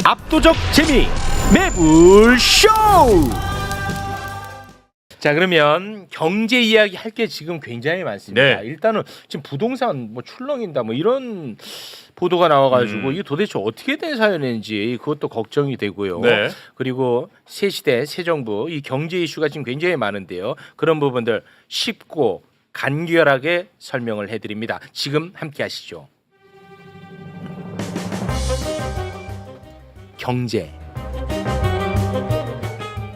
압도적 재미 매불쇼. 자, 그러면 경제 이야기 할 게 지금 굉장히 많습니다. 네. 일단은 지금 부동산 뭐 출렁인다 뭐 이런 보도가 나와가지고 이게 도대체 어떻게 된 사연인지 그것도 걱정이 되고요. 네. 그리고 새 시대 새 정부 이 경제 이슈가 지금 굉장히 많은데요. 그런 부분들 쉽고 간결하게 설명을 해드립니다. 지금 함께하시죠. 경제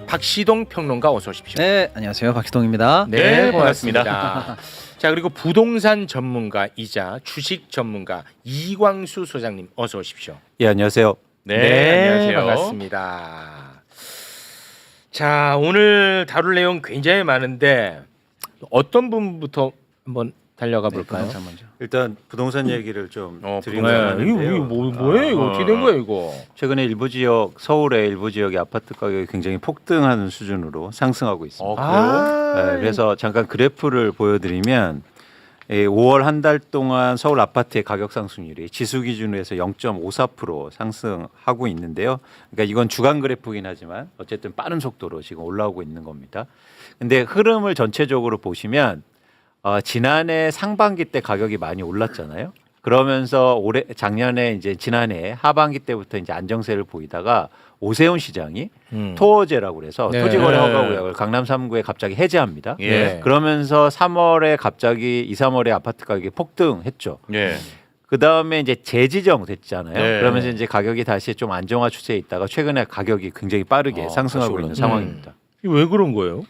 박시동 평론가 어서 오십시오. 네, 안녕하세요. 박시동입니다. 네, 네, 고맙습니다. 자, 그리고 부동산 전문가이자 주식 전문가 이광수 소장님 어서 오십시오. 예, 안녕하세요. 네, 안녕하세요. 반갑습니다. 자, 오늘 다룰 내용 굉장히 많은데 어떤 부분부터 한번 달려가 볼까요? 부동산 먼저. 일단 부동산 얘기를 좀 드리고 네, 하는데요. 이거 뭐예요? 이거 어떻게 된 거예요, 이거? 최근에 일부 지역, 서울의 일부 지역의 아파트 가격이 굉장히 폭등하는 수준으로 상승하고 있습니다. 네, 그래서 잠깐 그래프를 보여드리면 5월 한 달 동안 서울 아파트의 가격 상승률이 지수 기준으로 해서 0.54% 상승하고 있는데요. 그러니까 이건 주간 그래프긴 하지만 어쨌든 빠른 속도로 지금 올라오고 있는 겁니다. 근데 흐름을 전체적으로 보시면 지난해 상반기 때 가격이 많이 올랐잖아요. 그러면서 작년에 이제 지난해 하반기 때부터 이제 안정세를 보이다가 오세훈 시장이 토어제라고 그래서 네. 토지거래 허가 구역을 강남 3구에 갑자기 해제합니다. 예. 그러면서 3월에 갑자기 2, 3월에 아파트 가격이 폭등했죠. 예. 그 다음에 이제 재지정 됐잖아요. 네. 그러면서 이제 가격이 다시 좀 안정화 추세에 있다가 최근에 가격이 굉장히 빠르게 상승하고 있는 상황입니다. 이게 왜 그런 거예요?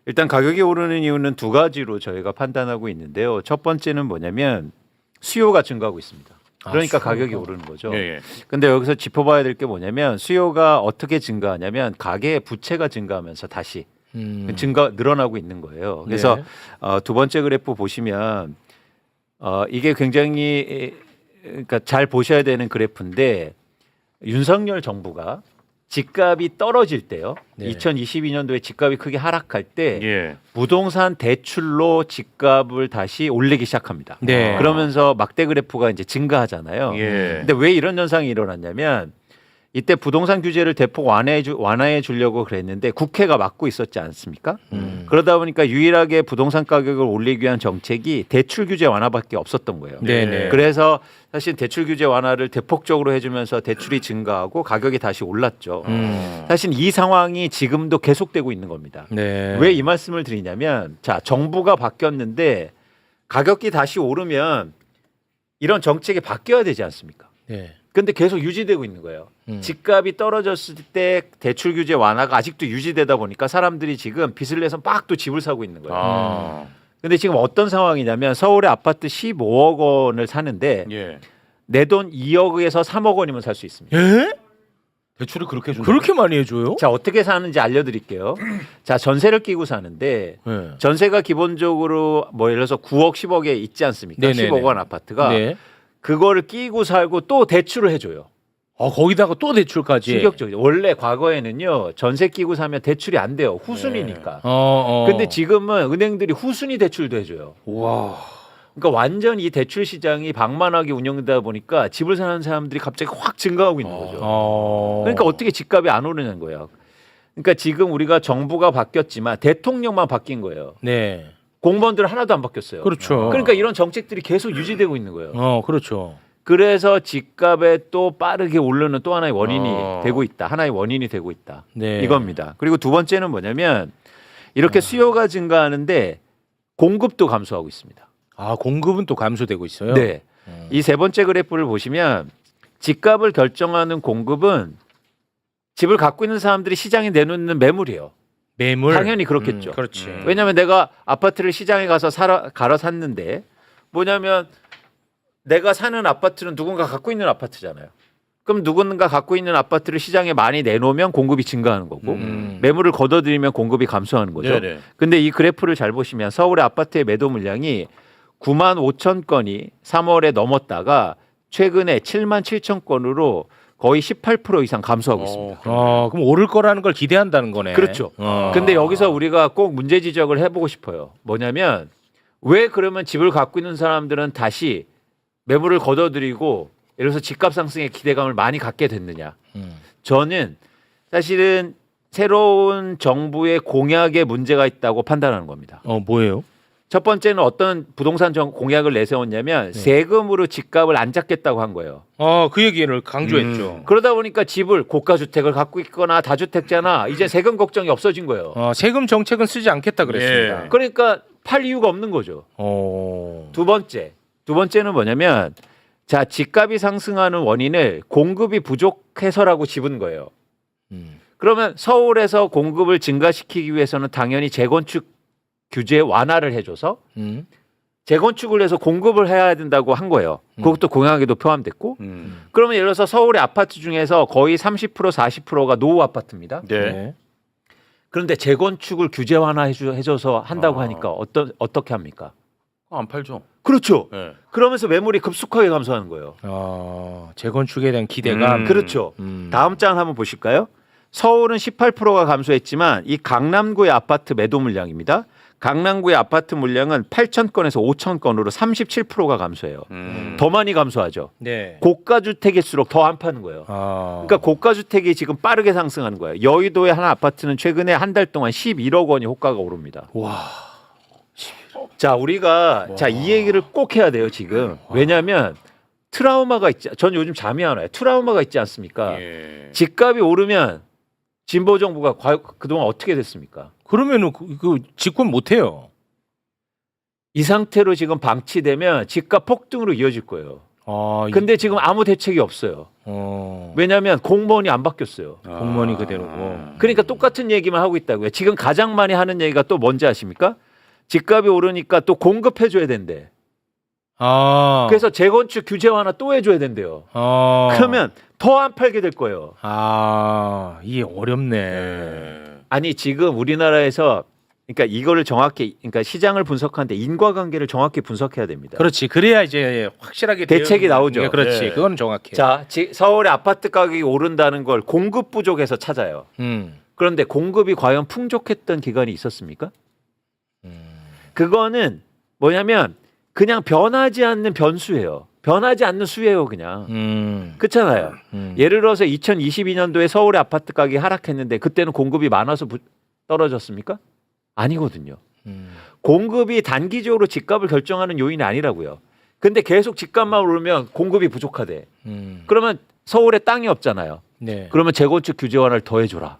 일단 가격이 오르는 이유는 두 가지로 저희가 판단하고 있는데요. 첫 번째는 뭐냐면 수요가 증가하고 있습니다. 그러니까 수요가. 가격이 오르는 거죠. 예, 예. 근데 여기서 짚어봐야 될 게 뭐냐면 수요가 어떻게 증가하냐면 가계의 부채가 증가하면서 다시 늘어나고 있는 거예요. 그래서 네. 두 번째 그래프 보시면 이게 굉장히 그러니까 잘 보셔야 되는 그래프인데 윤석열 정부가 집값이 떨어질 때요. 네. 2022년도에 집값이 크게 하락할 때 예. 부동산 대출로 집값을 다시 올리기 시작합니다. 네. 그러면서 막대 그래프가 이제 증가하잖아요. 예. 근데 왜 이런 현상이 일어났냐면 이때 부동산 규제를 대폭 완화해 주려고 그랬는데 국회가 막고 있었지 않습니까? 그러다 보니까 유일하게 부동산 가격을 올리기 위한 정책이 대출 규제 완화밖에 없었던 거예요. 네네. 그래서 사실 대출 규제 완화를 대폭적으로 해주면서 대출이 증가하고 가격이 다시 올랐죠. 사실 이 상황이 지금도 계속되고 있는 겁니다. 네. 왜 이 말씀을 드리냐면 자 정부가 바뀌었는데 가격이 다시 오르면 이런 정책이 바뀌어야 되지 않습니까? 네. 근데 계속 유지되고 있는 거예요. 집값이 떨어졌을 때 대출 규제 완화가 아직도 유지되다 보니까 사람들이 지금 빚을 내서 막 또 집을 사고 있는 거예요. 아. 근데 지금 어떤 상황이냐면 서울의 아파트 15억 원을 사는데 예. 내 돈 2억에서 3억 원이면 살 수 있습니다. 예? 대출을 그렇게 준다. 그렇게 많이 해줘요? 자 어떻게 사는지 알려드릴게요. 자 전세를 끼고 사는데 네. 전세가 기본적으로 뭐 예를 들어서 9억 10억에 있지 않습니까? 네네네. 15억 원 아파트가 네. 그거를 끼고 살고 또 대출을 해줘요. 거기다가 또 대출까지. 충격적이죠. 원래 과거에는요 전세 끼고 사면 대출이 안 돼요. 후순위니까. 근데 지금은 은행들이 후순위 대출도 해줘요. 와. 그러니까 완전 이 대출 시장이 방만하게 운영되다 보니까 집을 사는 사람들이 갑자기 확 증가하고 있는 거죠. 그러니까 어떻게 집값이 안 오르는 거예요. 그러니까 지금 우리가 정부가 바뀌었지만 대통령만 바뀐 거예요. 네. 공무원들 하나도 안 바뀌었어요. 그렇죠. 그러니까 이런 정책들이 계속 유지되고 있는 거예요. 그렇죠. 그래서 집값에 또 빠르게 오르는 또 하나의 원인이 되고 있다. 하나의 원인이 되고 있다. 네. 이겁니다. 그리고 두 번째는 뭐냐면 이렇게 수요가 증가하는데 공급도 감소하고 있습니다. 공급은 또 감소되고 있어요. 네. 이 세 번째 그래프를 보시면 집값을 결정하는 공급은 집을 갖고 있는 사람들이 시장에 내놓는 매물이에요. 매물. 당연히 그렇겠죠. 그렇지. 왜냐하면 내가 아파트를 시장에 가서 갈아 샀는데 뭐냐면 내가 사는 아파트는 누군가 갖고 있는 아파트잖아요. 그럼 누군가 갖고 있는 아파트를 시장에 많이 내놓으면 공급이 증가하는 거고 매물을 걷어들이면 공급이 감소하는 거죠. 네네. 근데 이 그래프를 잘 보시면 서울의 아파트의 매도 물량이 9만 5천 건이 3월에 넘었다가 최근에 7만 7천 건으로 거의 18% 이상 감소하고 있습니다. 그럼 오를 거라는 걸 기대한다는 거네. 그렇죠. 근데 여기서 우리가 꼭 문제 지적을 해보고 싶어요. 뭐냐면 왜 그러면 집을 갖고 있는 사람들은 다시 매물을 걷어들이고 예를 들어서 집값 상승에 기대감을 많이 갖게 됐느냐? 음. 저는 사실은 새로운 정부의 공약에 문제가 있다고 판단하는 겁니다. 뭐예요? 첫 번째는 어떤 부동산 공약을 내세웠냐면 세금으로 집값을 안 잡겠다고 한 거예요. 그 얘기를 강조했죠. 그러다 보니까 집을 고가 주택을 갖고 있거나 다주택자나 이제 세금 걱정이 없어진 거예요. 세금 정책은 쓰지 않겠다 그랬습니다. 그러니까 팔 이유가 없는 거죠. 두 번째는 뭐냐면 자 집값이 상승하는 원인을 공급이 부족해서라고 집은 거예요. 그러면 서울에서 공급을 증가시키기 위해서는 당연히 재건축 규제 완화를 해줘서 재건축을 해서 공급을 해야 된다고 한 거예요. 그것도 공약에도 포함됐고 그러면 예를 들어서 서울의 아파트 중에서 거의 30% 40%가 노후 아파트입니다. 네. 그런데 재건축을 규제 완화해줘서 한다고 하니까 어떻게 합니까? 안 팔죠. 그렇죠. 네. 그러면서 매물이 급속하게 감소하는 거예요. 재건축에 대한 기대감. 그렇죠. 다음 장 한번 보실까요? 서울은 18%가 감소했지만 이 강남구의 아파트 매도 물량입니다. 강남구의 아파트 물량은 8,000건에서 5,000건으로 37%가 감소해요. 더 많이 감소하죠. 네. 고가 주택일수록 더 안 파는 거예요. 그러니까 고가 주택이 지금 빠르게 상승하는 거예요. 여의도의 한 아파트는 최근에 한 달 동안 11억 원이 호가가 오릅니다. 와. 자, 우리가 이 얘기를 꼭 해야 돼요, 지금. 왜냐하면 트라우마가 있지. 전 요즘 잠이 안 와요. 트라우마가 있지 않습니까? 예. 집값이 오르면 진보 정부가 그동안 어떻게 됐습니까? 그러면은 그 집권 못 해요. 이 상태로 지금 방치되면 집값 폭등으로 이어질 거예요. 근데 지금 아무 대책이 없어요. 왜냐하면 공무원이 안 바뀌었어요. 공무원이 그대로고. 그러니까 똑같은 얘기만 하고 있다고요. 지금 가장 많이 하는 얘기가 또 뭔지 아십니까? 집값이 오르니까 또 공급해줘야 된대. 그래서 재건축 규제 완화 또 해줘야 된대요. 그러면 더 안 팔게 될 거예요. 이게 어렵네. 아니 지금 우리나라에서 그러니까 이거를 정확히 그러니까 시장을 분석하는데 인과관계를 정확히 분석해야 됩니다. 그렇지. 그래야 이제 확실하게 대책이 나오죠. 그렇지. 네. 그건 정확해. 자, 서울의 아파트 가격이 오른다는 걸 공급 부족에서 찾아요. 그런데 공급이 과연 풍족했던 기간이 있었습니까? 그거는 뭐냐면 그냥 변하지 않는 변수예요. 변하지 않는 수예요, 그냥. 그렇잖아요. 예를 들어서 2022년도에 서울의 아파트 가격이 하락했는데 그때는 공급이 많아서 떨어졌습니까? 아니거든요. 공급이 단기적으로 집값을 결정하는 요인이 아니라고요. 근데 계속 집값만 오르면 공급이 부족하대. 그러면 서울에 땅이 없잖아요. 네. 그러면 재건축 규제 완화를 더 해줘라.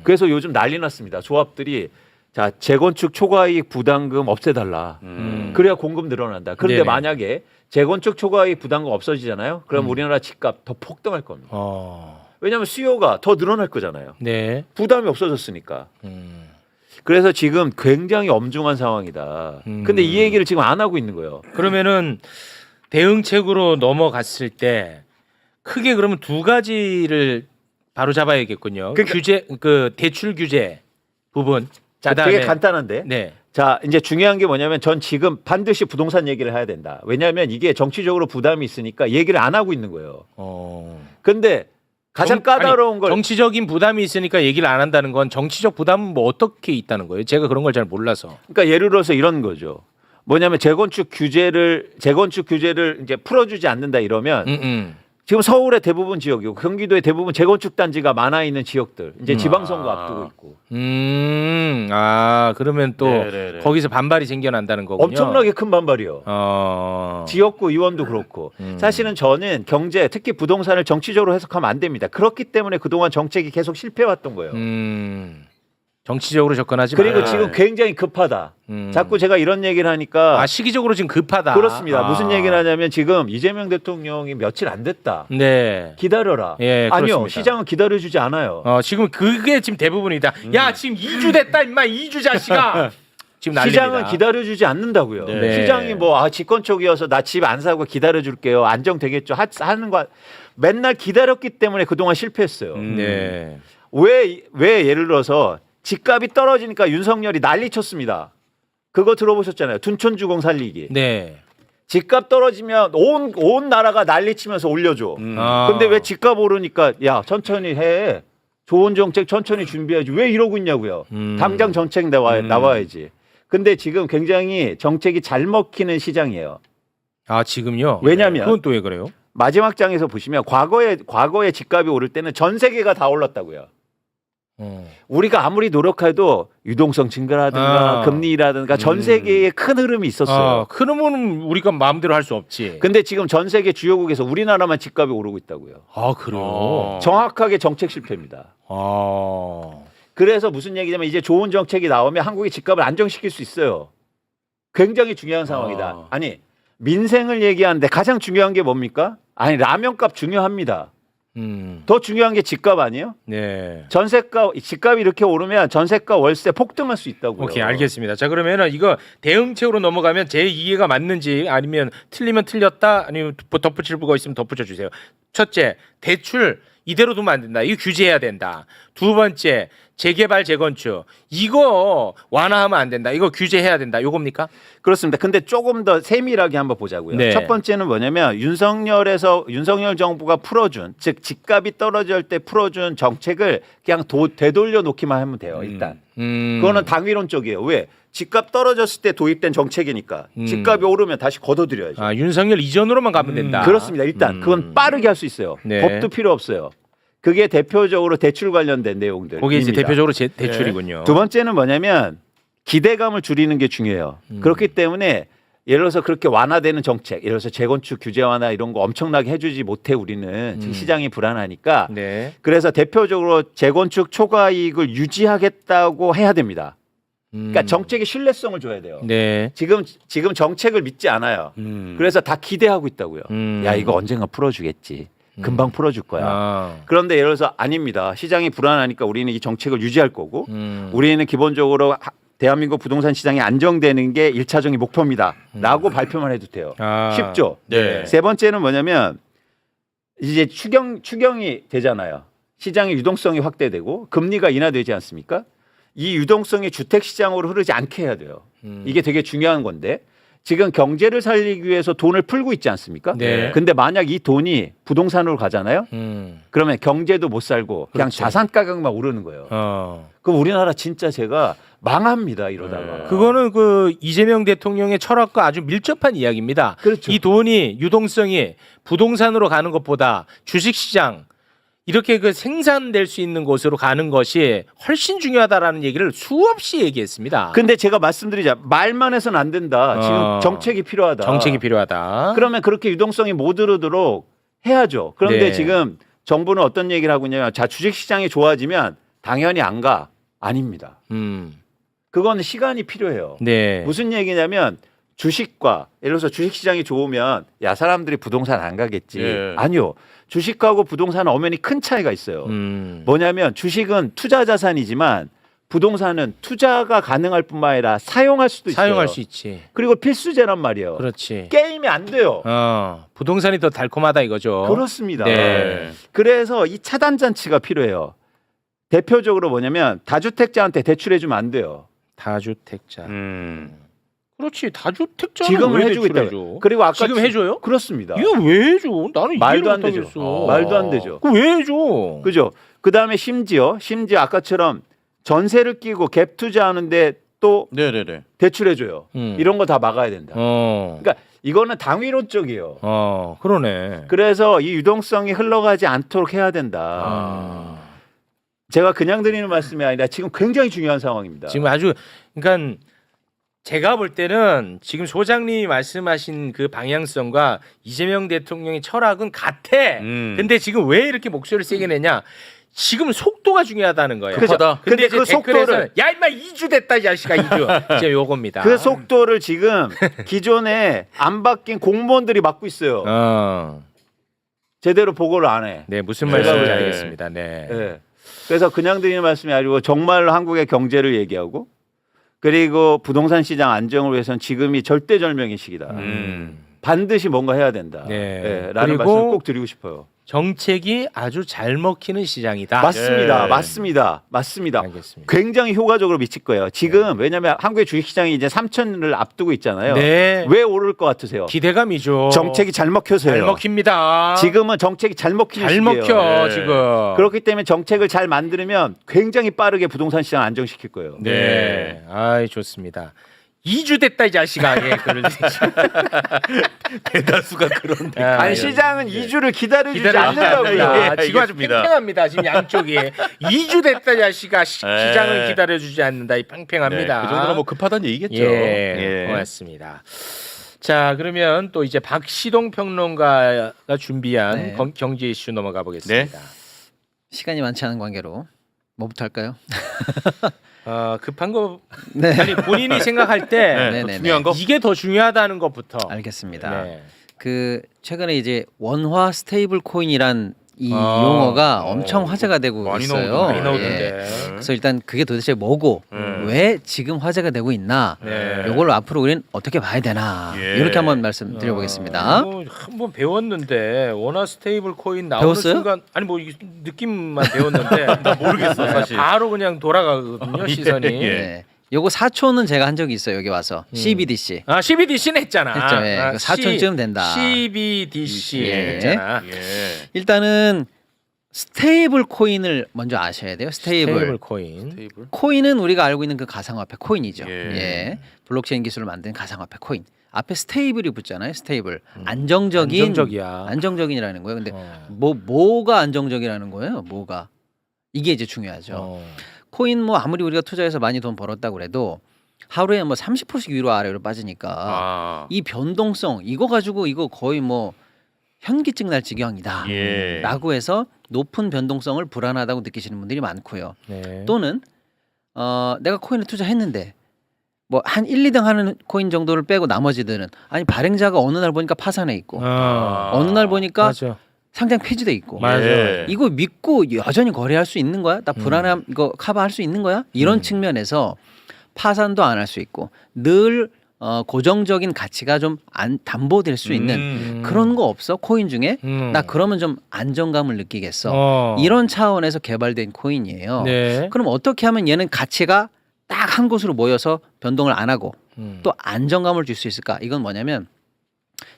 그래서 요즘 난리 났습니다. 조합들이 자 재건축 초과이익 부담금 없애달라. 그래야 공급 늘어난다. 그런데 네네. 만약에 재건축 초과이익 부담금 없어지잖아요. 그럼 우리나라 집값 더 폭등할 겁니다. 왜냐하면 수요가 더 늘어날 거잖아요. 네. 부담이 없어졌으니까. 그래서 지금 굉장히 엄중한 상황이다. 근데 이 얘기를 지금 안 하고 있는 거예요. 그러면은 대응책으로 넘어갔을 때 크게 그러면 두 가지를 바로 잡아야겠군요. 그러니까- 규제 대출 규제 부분. 자, 그다음에 되게 간단한데. 네. 자, 이제 중요한 게 뭐냐면 전 지금 반드시 부동산 얘기를 해야 된다. 왜냐하면 이게 정치적으로 부담이 있으니까 얘기를 안 하고 있는 거예요. 근데 가장 까다로운 걸 정치적인 부담이 있으니까 얘기를 안 한다는 건 정치적 부담은 뭐 어떻게 있다는 거예요? 제가 그런 걸 잘 몰라서. 그러니까 예를 들어서 이런 거죠. 뭐냐면 재건축 규제를 이제 풀어주지 않는다 이러면 지금 서울의 대부분 지역이고 경기도의 대부분 재건축 단지가 많아 있는 지역들 이제 지방선거 앞두고 있고 그러면 또 네네네. 거기서 반발이 생겨난다는 거군요. 엄청나게 큰 반발이요. 지역구 의원도 그렇고 사실은 저는 경제 특히 부동산을 정치적으로 해석하면 안 됩니다. 그렇기 때문에 그동안 정책이 계속 실패해왔던 거예요. 정치적으로 접근하지 그리고 마라. 지금 굉장히 급하다. 자꾸 제가 이런 얘기를 하니까 시기적으로 지금 급하다. 그렇습니다. 무슨 얘기를 하냐면 지금 이재명 대통령이 며칠 안 됐다. 네. 기다려라. 예, 아니요. 그렇습니다. 시장은 기다려주지 않아요. 지금 그게 지금 대부분이다. 야, 지금 2주 됐다, 임마 2주 자식아. 지금 난립니다. 시장은 기다려주지 않는다고요. 네. 시장이 집권 쪽이어서 나 집 안 사고 기다려줄게요. 안정되겠죠. 하는 거 맨날 기다렸기 때문에 그동안 실패했어요. 네. 왜 예를 들어서 집값이 떨어지니까 윤석열이 난리쳤습니다. 그거 들어보셨잖아요. 둔촌주공 살리기. 네. 집값 떨어지면 온 나라가 난리치면서 올려줘. 근데 왜 집값 오르니까 야 천천히 해. 좋은 정책 천천히 준비해야지. 왜 이러고 있냐고요. 당장 정책 나와야지. 근데 지금 굉장히 정책이 잘 먹히는 시장이에요. 지금요? 왜냐면 그건 또 왜 그래요? 마지막 장에서 보시면 과거에 집값이 오를 때는 전 세계가 다 올랐다고요. 우리가 아무리 노력해도 유동성 증가라든가 금리라든가 전 세계에 큰 흐름이 있었어요. 그러면 우리가 마음대로 할 수 없지. 근데 지금 전 세계 주요국에서 우리나라만 집값이 오르고 있다고요. 아, 그래요? 정확하게 정책 실패입니다. 그래서 무슨 얘기냐면 이제 좋은 정책이 나오면 한국의 집값을 안정시킬 수 있어요. 굉장히 중요한 상황이다. 아니 민생을 얘기하는데 가장 중요한 게 뭡니까? 아니 라면값 중요합니다. 더 중요한 게 집값 아니에요? 네. 집값이 이렇게 오르면 전세가 월세 폭등할 수 있다고요. 오케이, 알겠습니다. 자, 그러면은 이거 대응책으로 넘어가면 제 이해가 맞는지 아니면 틀리면 틀렸다 아니면 덧붙일 부가 있으면 덧붙여 주세요. 첫째, 대출 이대로 두면 안 된다. 이거 규제해야 된다. 두 번째, 재개발 재건축 이거 완화하면 안 된다. 이거 규제해야 된다. 요겁니까? 그렇습니다. 근데 조금 더 세밀하게 한번 보자고요. 네. 첫 번째는 뭐냐면 윤석열 정부가 풀어준 즉 집값이 떨어질 때 풀어준 정책을 그냥 되돌려 놓기만 하면 돼요. 일단 그거는 당위론적이에요. 왜? 집값 떨어졌을 때 도입된 정책이니까 집값이 오르면 다시 걷어들여야죠. 아, 윤석열 이전으로만 가면 된다. 그렇습니다. 일단 그건 빠르게 할 수 있어요. 네. 법도 필요 없어요. 그게 대표적으로 대출 관련된 내용들. 그게 이제 대표적으로 대출이군요. 두 번째는 뭐냐면 기대감을 줄이는 게 중요해요. 그렇기 때문에 예를 들어서 그렇게 완화되는 정책, 예를 들어서 재건축 규제 완화 이런 거 엄청나게 해주지 못해 우리는 지금 시장이 불안하니까. 네. 그래서 대표적으로 재건축 초과이익을 유지하겠다고 해야 됩니다. 그러니까 정책의 신뢰성을 줘야 돼요. 네. 지금 정책을 믿지 않아요. 그래서 다 기대하고 있다고요. 야 이거 언젠가 풀어주겠지. 금방 풀어줄 거야. 그런데 예를 들어서 아닙니다. 시장이 불안하니까 우리는 이 정책을 유지할 거고 우리는 기본적으로 대한민국 부동산 시장이 안정되는 게 1차적인 목표입니다. 라고 발표만 해도 돼요. 쉽죠? 네. 세 번째는 뭐냐면 이제 추경이 되잖아요. 시장의 유동성이 확대되고 금리가 인하되지 않습니까? 이 유동성이 주택시장으로 흐르지 않게 해야 돼요. 이게 되게 중요한 건데 지금 경제를 살리기 위해서 돈을 풀고 있지 않습니까? 네. 근데 만약 이 돈이 부동산으로 가잖아요. 그러면 경제도 못 살고 그냥 그렇지. 자산 가격만 오르는 거예요. 그럼 우리나라 진짜 제가 망합니다 이러다가. 그거는 그 이재명 대통령의 철학과 아주 밀접한 이야기입니다. 그렇죠. 이 돈이 유동성이 부동산으로 가는 것보다 주식시장 이렇게 그 생산될 수 있는 곳으로 가는 것이 훨씬 중요하다라는 얘기를 수없이 얘기했습니다. 근데 제가 말씀드리자 말만 해서는 안 된다. 지금 정책이 필요하다. 정책이 필요하다. 그러면 그렇게 유동성이 못 오르도록 해야죠. 그런데 네. 지금 정부는 어떤 얘기를 하고 있냐면 자 주식시장이 좋아지면 당연히 안 가. 아닙니다. 그거는 시간이 필요해요. 네. 무슨 얘기냐면 주식과 예를 들어서 주식시장이 좋으면 야 사람들이 부동산 안 가겠지. 예. 아니요. 주식하고 부동산은 엄연히 큰 차이가 있어요. 뭐냐면 주식은 투자 자산이지만 부동산은 투자가 가능할 뿐만 아니라 사용할 수도 있어요. 사용할 수 있지. 그리고 필수재란 말이에요. 그렇지. 게임이 안 돼요. 부동산이 더 달콤하다 이거죠. 그렇습니다. 네. 그래서 이 차단 장치가 필요해요. 대표적으로 뭐냐면 다주택자한테 대출해주면 안 돼요. 다주택자. 그렇지. 다주택자 지금은 해주고 있다고요. 그리고 아까 지금 해줘요? 그렇습니다. 이거 왜 해줘? 나는 말도 이해를 안 되죠. 못하겠어. 말도 안 되죠. 그거 왜 해줘? 그죠? 그 다음에 심지어 아까처럼 전세를 끼고 갭 투자하는데 또 네네네. 대출해줘요. 이런 거 다 막아야 된다. 그러니까 이거는 당위론적이에요. 그러네. 그래서 이 유동성이 흘러가지 않도록 해야 된다. 제가 그냥 드리는 말씀이 아니라 지금 굉장히 중요한 상황입니다. 지금 아주 그러니까 제가 볼 때는 지금 소장님이 말씀하신 그 방향성과 이재명 대통령의 철학은 같아. 근데 지금 왜 이렇게 목소리를 세게 내냐? 지금 속도가 중요하다는 거예요. 급하다. 근데 근데 이제 그 댓글에서는 속도를- 야 임마 2주 됐다 이 자식아 2주. 이제 요겁니다. 그 속도를 지금 기존에 안 바뀐 공무원들이 맡고 있어요. 제대로 보고를 안 해. 네 무슨 네. 말씀인지 네. 알겠습니다. 네. 네. 그래서 그냥 드리는 말씀이 아니고 정말로 한국의 경제를 얘기하고 그리고 부동산 시장 안정을 위해서는 지금이 절대절명의 시기다. 반드시 뭔가 해야 된다. 네. 라는 그리고 말씀을 꼭 드리고 싶어요. 정책이 아주 잘 먹히는 시장이다. 맞습니다. 예. 맞습니다. 알겠습니다. 굉장히 효과적으로 미칠 거예요. 지금 왜냐하면 한국의 주식시장이 이제 3천을 앞두고 있잖아요. 네. 왜 오를 것 같으세요? 기대감이죠. 정책이 잘 먹혀서요. 잘 먹힙니다. 지금은 정책이 잘 먹히는 잘 시기예요. 먹혀 네. 지금. 그렇기 때문에 정책을 잘 만들면 굉장히 빠르게 부동산 시장 안정시킬 거예요. 네. 아이 좋습니다. 2주 됐다 이 자식아. 예, 그런 대다수가 그런데. 아니 시장은 2주를 기다려주지 기다려줍니다. 않는다고요. 지금 아주 알겠습니다. 팽팽합니다. 지금 양쪽이 2주 됐다 이 자식아. 시장을 기다려주지 않는다. 이 팽팽합니다. 그 정도는 뭐 급하다는 얘기겠죠. 예, 고맙습니다. 자, 그러면 또 이제 박시동 평론가가 준비한 네. 경제 이슈 넘어가 보겠습니다. 시간이 많지 않은 관계로 뭐부터 할까요? 급한 거 네. 아니 본인이 생각할 때 네네네. 중요한 거. 이게 더 중요하다는 것부터. 알겠습니다. 네. 그 최근에 이제 원화 스테이블 코인이란 이 용어가 엄청 화제가 되고 많이 있어요. 많이 예. 나오던데. 그래서 일단 그게 도대체 뭐고 왜 지금 화제가 되고 있나? 네. 이걸 앞으로 우리는 어떻게 봐야 되나? 예. 이렇게 한번 말씀드려보겠습니다. 이거 한번 배웠는데 원화 스테이블 코인 나오는 배웠어요? 순간 아니 뭐 이게 느낌만 배웠는데 나 모르겠어, 사실. 바로 그냥 돌아가거든요 시선이. 네. 요거 4초는 제가 한 적이 있어요. 여기 와서 CBDC. 아 CBDC는 했잖아. 했죠. 예. 4초쯤 된다. CBDC 예. 했잖아. 예. 일단은 스테이블 코인을 먼저 아셔야 돼요. 스테이블 코인. 테이블. 코인은 우리가 알고 있는 그 가상화폐 코인이죠. 예. 예. 블록체인 기술을 만든 가상화폐 코인. 앞에 스테이블이 붙잖아요. 스테이블. 안정적이야. 안정적인이라는 거예요. 근데 뭐가 안정적이라는 거예요? 뭐가? 이게 이제 중요하죠. 코인 뭐 아무리 우리가 투자해서 많이 돈 벌었다고 그래도 하루에 뭐 30%씩 위로 아래로 빠지니까 이 변동성 이거 가지고 이거 거의 뭐 현기증 날 지경이다. 예. 라고 해서 높은 변동성을 불안하다고 느끼시는 분들이 많고요. 네. 또는 내가 코인을 투자했는데 뭐 한 1, 2등 하는 코인 정도를 빼고 나머지들은 아니 발행자가 어느 날 보니까 파산해 있고 어느 날 보니까 맞아. 상장 폐지돼 있고 맞아요. 예. 이거 믿고 여전히 거래할 수 있는 거야? 나 불안함 이거 커버할 수 있는 거야? 이런 측면에서 파산도 안 할 수 있고 늘 고정적인 가치가 좀 담보될 수 있는 그런 거 없어? 코인 중에? 나 그러면 좀 안정감을 느끼겠어. 이런 차원에서 개발된 코인이에요. 네. 그럼 어떻게 하면 얘는 가치가 딱 한 곳으로 모여서 변동을 안 하고 또 안정감을 줄 수 있을까? 이건 뭐냐면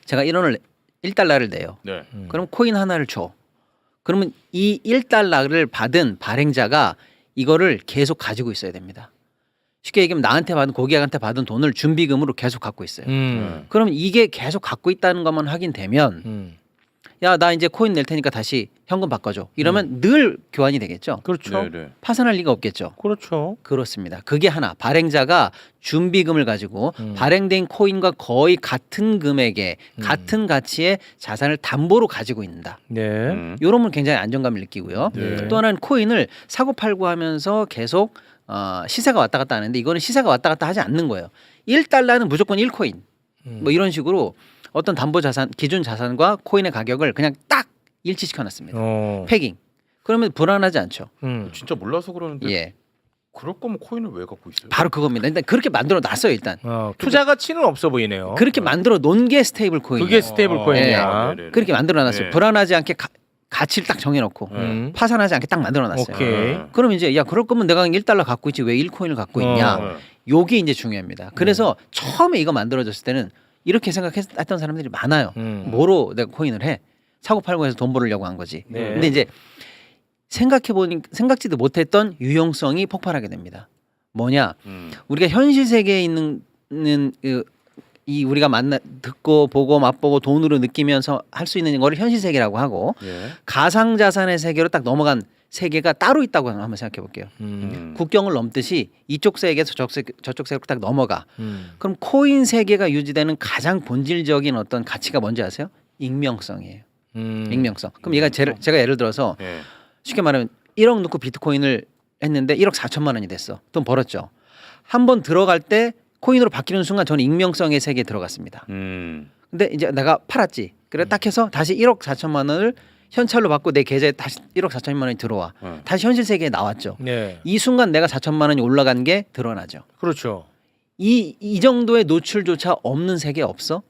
제가 1달러를 내요. 네. 그럼 코인 하나를 줘. 그러면 이 1달러를 받은 발행자가 이거를 계속 가지고 있어야 됩니다. 쉽게 얘기하면 나한테 받은 고객한테 받은 돈을 준비금으로 계속 갖고 있어요. 그러면 이게 계속 갖고 있다는 것만 확인되면 야, 나 이제 코인 낼 테니까 다시 현금 바꿔줘. 이러면 늘 교환이 되겠죠. 그렇죠. 네. 파산할 리가 없겠죠. 그렇죠. 그렇습니다. 그게 하나. 발행자가 준비금을 가지고 발행된 코인과 거의 같은 금액의 같은 가치의 자산을 담보로 가지고 있다. 네. 이러면 굉장히 안정감을 느끼고요. 네. 또 하나는 코인을 사고 팔고 하면서 계속 시세가 왔다 갔다 하는데 이거는 시세가 왔다 갔다 하지 않는 거예요. 1달러는 무조건 1코인. 뭐 이런 식으로 어떤 담보 자산, 기준 자산과 코인의 가격을 그냥 딱 일치시켜 놨습니다. 패깅. 그러면 불안하지 않죠. 진짜 몰라서 그러는데 예. 그럴 거면 코인을 왜 갖고 있어요? 바로 그겁니다. 일단 그렇게 만들어 놨어요, 일단. 투자 가치는 없어 보이네요. 그렇게 만들어 놓은 게 스테이블 코인이에요. 그게 스테이블 코인이야. 네네네. 그렇게 만들어 놨어요. 네. 불안하지 않게 가치를 딱 정해 놓고 파산하지 않게 딱 만들어 놨어요. 오케이. 그럼 이제 야, 그럴 거면 내가 1달러 갖고 있지 왜 1코인을 갖고 있냐? 요게 이제 중요합니다. 그래서 처음에 이거 만들어졌을 때는 이렇게 생각했던 사람들이 많아요. 뭐로 내가 코인을 해? 사고 팔고 해서 돈 벌려고 한 거지. 네. 근데 이제 생각해보니 생각지도 못했던 유용성이 폭발하게 됩니다. 뭐냐? 우리가 현실 세계에 있는 이 우리가 듣고 보고 맛보고 돈으로 느끼면서 할 수 있는 거를 현실 세계라고 하고 예. 가상 자산의 세계로 딱 넘어간 세계가 따로 있다고 한번 생각해 볼게요. 국경을 넘듯이 이쪽 세계에서 저쪽 세계로 딱 넘어가. 그럼 코인 세계가 유지되는 가장 본질적인 어떤 가치가 뭔지 아세요? 익명성이에요. 익명성. 그럼 제가 예를 들어서 예. 쉽게 말하면 1억 넣고 비트코인을 했는데 1억 4천만 원이 됐어. 돈 벌었죠. 한번 들어갈 때 코인으로 바뀌는 순간 저는 익명성의 세계에 들어갔습니다. 근데 이제 내가 팔았지. 그래 딱 해서 다시 1억 4천만 원을 현찰로 받고 내 계좌에 다시 1억 4천만 원이 들어와. 다시 현실 세계에 나왔죠. 네. 이 순간 내가 4천만 원이 올라간 게 드러나죠. 그렇죠. 이 정도의 노출조차 없는 세계 없어?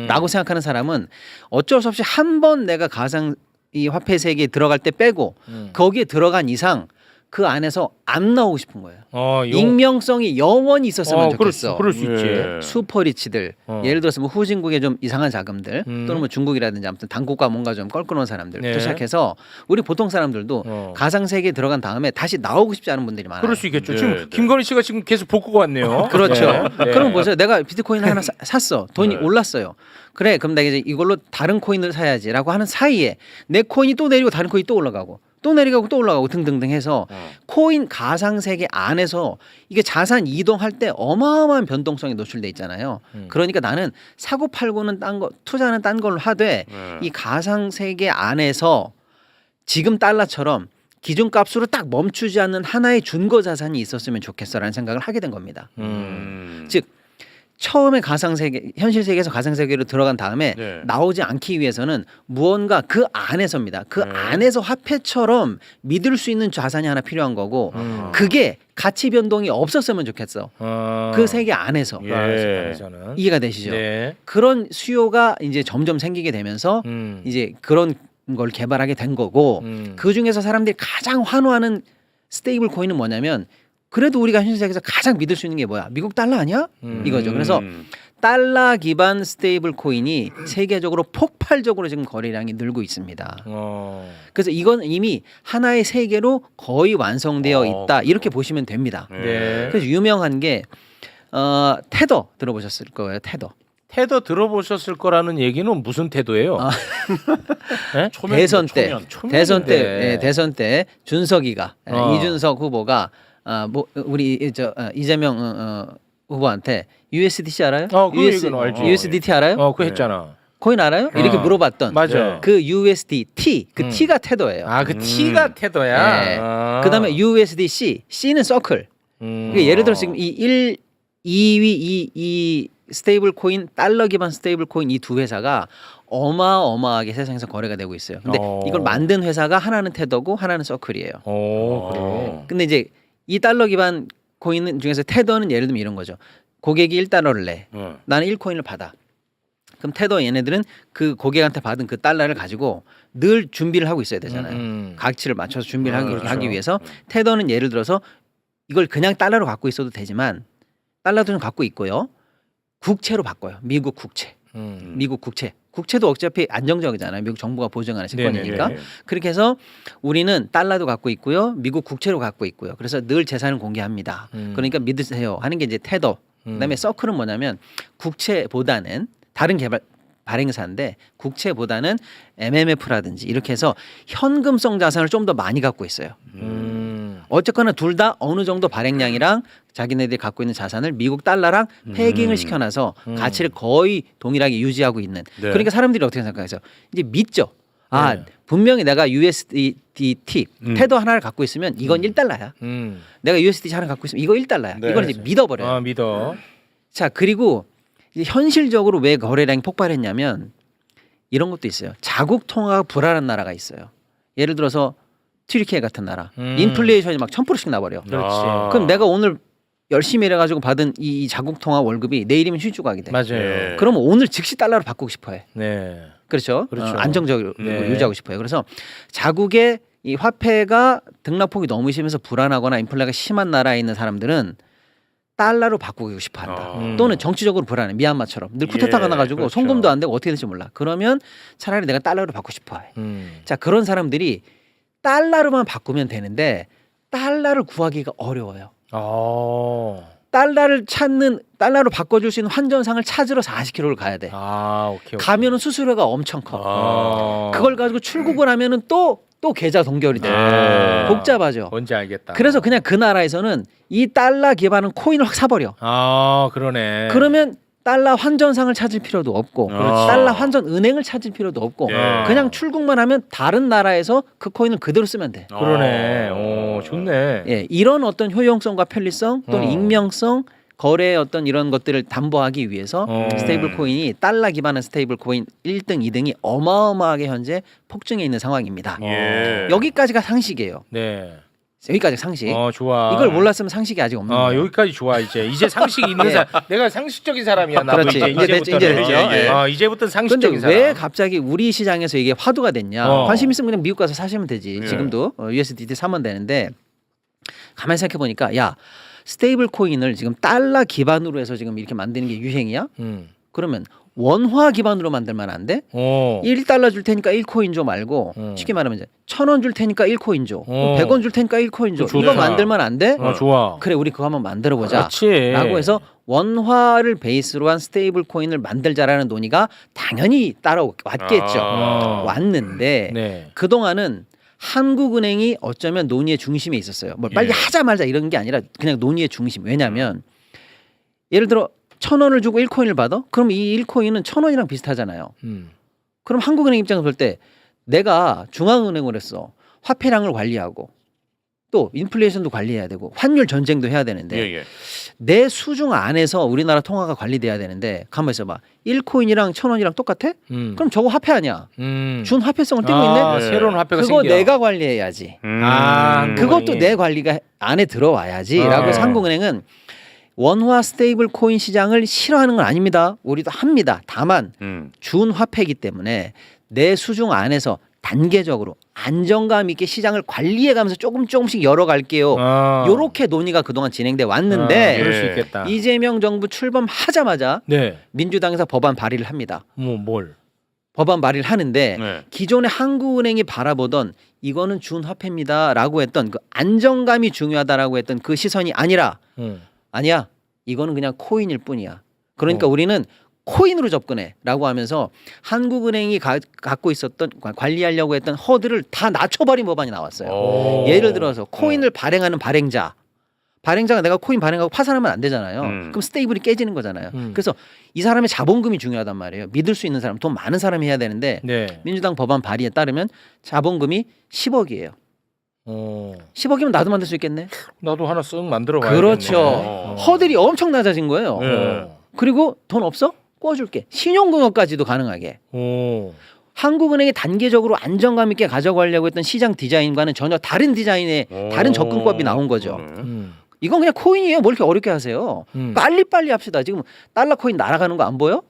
라고 생각하는 사람은 어쩔 수 없이 한 번 내가 가상 이 화폐 세계에 들어갈 때 빼고 거기에 들어간 이상 그 안에서 안 나오고 싶은 거예요. 요- 익명성이 영원히 있었으면 좋겠어. 그럴 수 있지. 예. 슈퍼리치들 예를 들어서 뭐 후진국의 좀 이상한 자금들 또는 뭐 중국이라든지 아무튼 당국과 뭔가 좀 껄끄러운 사람들 네. 또 시작해서 우리 보통 사람들도 가상 세계에 들어간 다음에 다시 나오고 싶지 않은 분들이 많아요. 그럴 수 있겠죠. 네, 지금 네. 김건희 씨가 지금 계속 복구가 왔네요. 그렇죠. 네. 네. 그럼 보세요. 내가 비트코인 하나 샀어. 돈이 네. 올랐어요. 그래, 그럼 내가 이제 이걸로 다른 코인을 사야지라고 하는 사이에 내 코인이 또 내리고 다른 코인이 또 올라가고 또 내려가고 또 올라가고 등등등 해서 코인 가상 세계 안에서 이게 자산 이동할 때 어마어마한 변동성에 노출돼 있잖아요. 그러니까 나는 사고 팔고는 딴 거, 투자는 딴 걸로 하되 이 가상 세계 안에서 지금 달러처럼 기준값으로 딱 멈추지 않는 하나의 준거 자산이 있었으면 좋겠어라는 생각을 하게 된 겁니다. 즉 처음에 가상 세계, 현실 세계에서 가상 세계로 들어간 다음에 네. 나오지 않기 위해서는 무언가 그 안에서입니다. 그 안에서 화폐처럼 믿을 수 있는 자산이 하나 필요한 거고 그게 가치 변동이 없었으면 좋겠어. 그 세계 안에서 예. 저는. 이해가 되시죠? 네. 그런 수요가 이제 점점 생기게 되면서 이제 그런 걸 개발하게 된 거고 그 중에서 사람들이 가장 환호하는 스테이블 코인은 뭐냐면 그래도 우리가 현실 세계에서 가장 믿을 수 있는 게 뭐야? 미국 달러 아니야? 이거죠. 그래서 달러 기반 스테이블 코인이 세계적으로 폭발적으로 지금 거래량이 늘고 있습니다. 그래서 이건 이미 하나의 세계로 거의 완성되어 있다. 이렇게 보시면 됩니다. 네. 그래서 유명한 게 테더 들어보셨을 거예요. 테더. 테더 들어보셨을 거라는 얘기는 무슨 태도예요? 네? 대선 때 대선 때 초면인데. 예, 대선 때 준석이가 이준석 후보가 뭐 우리 이재명 후보한테 USDC 알아요? 그 얘기는 알지. USDT 알아요? 그거 했잖아. 코인 알아요? 이렇게 물어봤던 맞아. 그 USDT 그 T가 테더예요. 그 T가 태도야. 네. 그다음에 USDC C는 서클. 그러니까 예를 들어 지금 이 1, 2위 이 스테이블 코인 달러 기반 스테이블 코인 이 두 회사가 어마어마하게 세상에서 거래가 되고 있어요. 근데 이걸 만든 회사가 하나는 테더고 하나는 서클이에요. 그래. 근데 이제 이 달러 기반 코인 중에서 테더는 예를 들면 이런 거죠. 고객이 1달러를 내. 나는 1코인을 받아. 그럼 테더 얘네들은 그 고객한테 받은 그 달러를 가지고 늘 준비를 하고 있어야 되잖아요. 가치를 맞춰서 준비를 하기 위해서 테더는 예를 들어서 이걸 그냥 달러로 갖고 있어도 되지만 달러도 좀 갖고 있고요. 국채로 바꿔요. 미국 국채. 미국 국채. 국채도 어차피 안정적이잖아요. 미국 정부가 보증하는 채권이니까. 네네. 그렇게 해서 우리는 달러도 갖고 있고요. 미국 국채로 갖고 있고요. 그래서 늘 재산을 공개합니다. 그러니까 믿으세요 하는 게 이제 테더. 그다음에 서클은 뭐냐면 국채보다는 다른 발행사인데 국채보다는 MMF라든지 이렇게 해서 현금성 자산을 좀 더 많이 갖고 있어요. 어쨌거나 둘 다 어느 정도 발행량이랑 자기네들이 갖고 있는 자산을 미국 달러랑 패깅을 시켜놔서 가치를 거의 동일하게 유지하고 있는. 네. 그러니까 사람들이 어떻게 생각해서 이제 믿죠. 네. 분명히 내가 USDT 테더 하나를 갖고 있으면 이건 1달러야. 내가 USDT 하나 갖고 있으면 이거 1달러야. 네. 이걸 이제 믿어버려요. 믿어. 자, 그리고 이제 현실적으로 왜 거래량이 폭발했냐면 이런 것도 있어요. 자국 통화가 불안한 나라가 있어요. 예를 들어서 튀르키예 같은 나라. 인플레이션이 막 1000%씩 나버려. 그렇지. 그럼 내가 오늘 열심히 일해가지고 받은 이 자국 통화 월급이 내일이면 휴지조각이 돼. 맞아요. 네. 그러면 오늘 즉시 달러로 바꾸고 싶어해. 네. 그렇죠. 그렇죠. 안정적으로 네. 유지하고 싶어요. 그래서 자국의 이 화폐가 등락폭이 너무 심해서 불안하거나 인플레가 심한 나라에 있는 사람들은 달러로 바꾸고 싶어한다. 또는 정치적으로 불안해. 미얀마처럼 늘 쿠데타가 나가지고 그렇죠. 송금도 안 되고 어떻게 될지 몰라. 그러면 차라리 내가 달러로 바꾸고 싶어해. 자, 그런 사람들이 달러로만 바꾸면 되는데 달러를 구하기가 어려워요. 달러로 바꿔줄 수 있는 환전상을 찾으러 40km를 가야 돼. 오케이. 가면은 수수료가 엄청 커. 그걸 가지고 출국을 하면은 또 계좌 동결이 돼. 복잡하죠. 뭔지 알겠다. 그래서 그냥 그 나라에서는 이 달러 기반은 코인을 확 사버려. 그러네. 그러면 달러 환전상을 찾을 필요도 없고 달러 환전 은행을 찾을 필요도 없고 그냥 출국만 하면 다른 나라에서 그 코인을 그대로 쓰면 돼. 그러네. 좋네. 예, 이런 어떤 효용성과 편리성 또는 익명성 거래의 어떤 이런 것들을 담보하기 위해서 스테이블 코인이 달러 기반의 스테이블 코인 1등, 2등이 어마어마하게 현재 폭증해 있는 상황입니다. 여기까지가 상식이에요. 네. 여기까지 상식. 좋아. 이걸 몰랐으면 상식이 아직 없는 거예요. 여기까지 좋아 이제 상식이 있는 사람. 내가 상식적인 사람이야. 나도 그렇지. 이제 됐죠. 이제부터 근데 상식적인 사람. 왜 갑자기 우리 시장에서 이게 화두가 됐냐? 관심 있으면 그냥 미국 가서 사시면 되지. 지금도 USDT 사면 되는데 가만히 생각해 보니까 야 스테이블 코인을 지금 달러 기반으로 해서 지금 이렇게 만드는 게 유행이야? 그러면 원화 기반으로 만들면 안 돼? 1달러 줄 테니까 1코인 줘 말고 쉽게 말하면 이제 1,000원 줄 테니까 1코인 줘. 100원 줄 테니까 1코인 줘. 좋다. 이거 만들면 안 돼? 좋아. 그래 우리 그거 한번 만들어 보자. 그렇지. 라고 해서 원화를 베이스로 한 스테이블 코인을 만들자라는 논의가 당연히 따라왔겠죠. 왔는데 네. 그동안은 한국은행이 어쩌면 논의의 중심에 있었어요. 뭐 빨리 하자 말자 이런 게 아니라 그냥 논의의 중심. 왜냐하면 예를 들어 1,000원을 주고 1코인을 받아? 그럼 이 1코인은 1,000원이랑 비슷하잖아요. 그럼 한국은행 입장에서 볼 때 내가 중앙은행을 했어. 화폐량을 관리하고 또 인플레이션도 관리해야 되고 환율 전쟁도 해야 되는데 내 수중 안에서 우리나라 통화가 관리돼야 되는데 가만히 있어봐. 1코인이랑 1,000원이랑 똑같아? 그럼 저거 화폐 아니야. 준 화폐성을 띠고 있네. 새로운 화폐가 그거 생겨. 내가 관리해야지. 그것도 내 관리가 안에 들어와야지라고 해서 한국은행은 원화 스테이블 코인 시장을 싫어하는 건 아닙니다. 우리도 합니다. 다만 준 화폐이기 때문에 내 수중 안에서 단계적으로 안정감 있게 시장을 관리해가면서 조금씩 열어갈게요. 요렇게 논의가 그동안 진행돼 왔는데 그럴 수 있겠다. 이재명 정부 출범하자마자 네. 민주당에서 법안 발의를 합니다. 뭘? 법안 발의를 하는데 네. 기존의 한국은행이 바라보던 이거는 준 화폐입니다라고 했던 그 안정감이 중요하다라고 했던 그 시선이 아니라 아니야 이거는 그냥 코인일 뿐이야. 그러니까 우리는 코인으로 접근해라고 하면서 한국은행이 갖고 있었던 관리하려고 했던 허들을 다 낮춰버린 법안이 나왔어요. 예를 들어서 코인을 발행하는 발행자가 내가 코인 발행하고 파산하면 안 되잖아요. 그럼 스테이블이 깨지는 거잖아요. 그래서 이 사람의 자본금이 중요하단 말이에요. 믿을 수 있는 사람, 돈 많은 사람이 해야 되는데 네. 민주당 법안 발의에 따르면 자본금이 10억이에요. 10억이면 나도 만들 수 있겠네. 나도 하나 쓱 만들어 봐야겠네. 그렇죠. 허들이 엄청 낮아진 거예요. 그리고 돈 없어? 꿔줄게. 신용등록까지도 가능하게. 한국은행이 단계적으로 안정감 있게 가져가려고 했던 시장 디자인과는 전혀 다른 디자인의 다른 접근법이 나온 거죠. 이건 그냥 코인이에요. 뭘 이렇게 어렵게 하세요. 빨리빨리 합시다. 지금 달러 코인 날아가는 거 안 보여?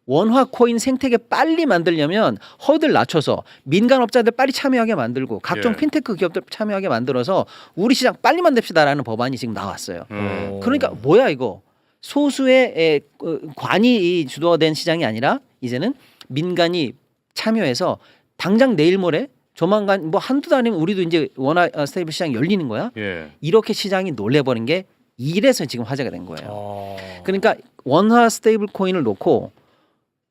원화 코인 생태계 빨리 만들려면 허들 낮춰서 민간업자들 빨리 참여하게 만들고 각종 핀테크 기업들 참여하게 만들어서 우리 시장 빨리 만듭시다라는 법안이 지금 나왔어요. 그러니까 뭐야 이거. 소수의 관이 주도된 시장이 아니라 이제는 민간이 참여해서 당장 내일 모레 조만간 뭐 한두 달이면 우리도 이제 원화 스테이블 시장이 열리는 거야. 이렇게 시장이 놀래버린 게 이래서 지금 화제가 된 거예요. 그러니까 원화 스테이블 코인을 놓고